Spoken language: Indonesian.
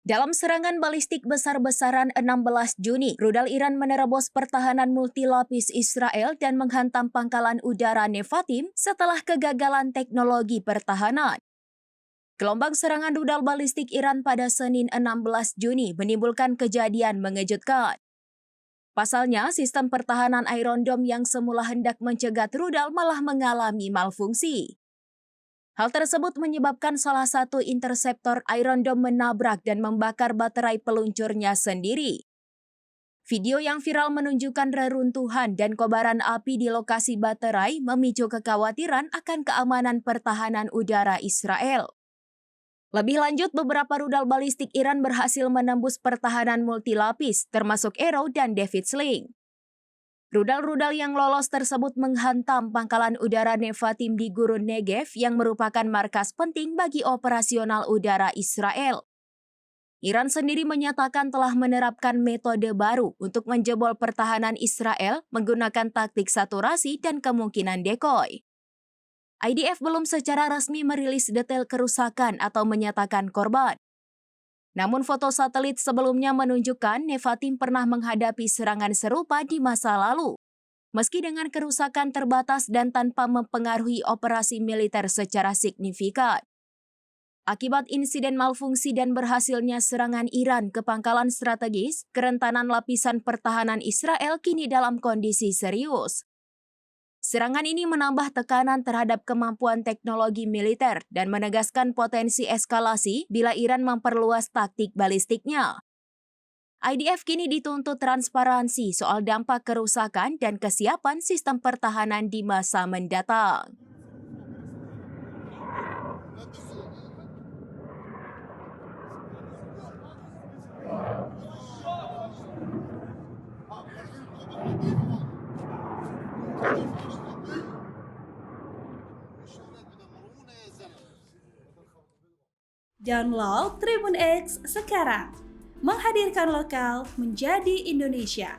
Dalam serangan balistik besar-besaran 16 Juni, rudal Iran menerobos pertahanan multilapis Israel dan menghantam pangkalan udara Nevatim setelah kegagalan teknologi pertahanan. Gelombang serangan rudal balistik Iran pada Senin 16 Juni menimbulkan kejadian mengejutkan. Pasalnya, sistem pertahanan Iron Dome yang semula hendak mencegat rudal malah mengalami malfungsi. Hal tersebut menyebabkan salah satu interseptor Iron Dome menabrak dan membakar baterai peluncurnya sendiri. Video yang viral menunjukkan reruntuhan dan kobaran api di lokasi baterai memicu kekhawatiran akan keamanan pertahanan udara Israel. Lebih lanjut, beberapa rudal balistik Iran berhasil menembus pertahanan multilapis, termasuk Arrow dan David Sling. Rudal-rudal yang lolos tersebut menghantam pangkalan udara Nevatim di Gurun Negev yang merupakan markas penting bagi operasional udara Israel. Iran sendiri menyatakan telah menerapkan metode baru untuk menjebol pertahanan Israel menggunakan taktik saturasi dan kemungkinan decoy. IDF belum secara resmi merilis detail kerusakan atau menyatakan korban. Namun foto satelit sebelumnya menunjukkan Nevatim pernah menghadapi serangan serupa di masa lalu, meski dengan kerusakan terbatas dan tanpa mempengaruhi operasi militer secara signifikan. Akibat insiden malfungsi dan berhasilnya serangan Iran ke pangkalan strategis, kerentanan lapisan pertahanan Israel kini dalam kondisi serius. Serangan ini menambah tekanan terhadap kemampuan teknologi militer dan menegaskan potensi eskalasi bila Iran memperluas taktik balistiknya. IDF kini dituntut transparansi soal dampak kerusakan dan kesiapan sistem pertahanan di masa mendatang. Download Tribun X sekarang, menghadirkan lokal menjadi Indonesia.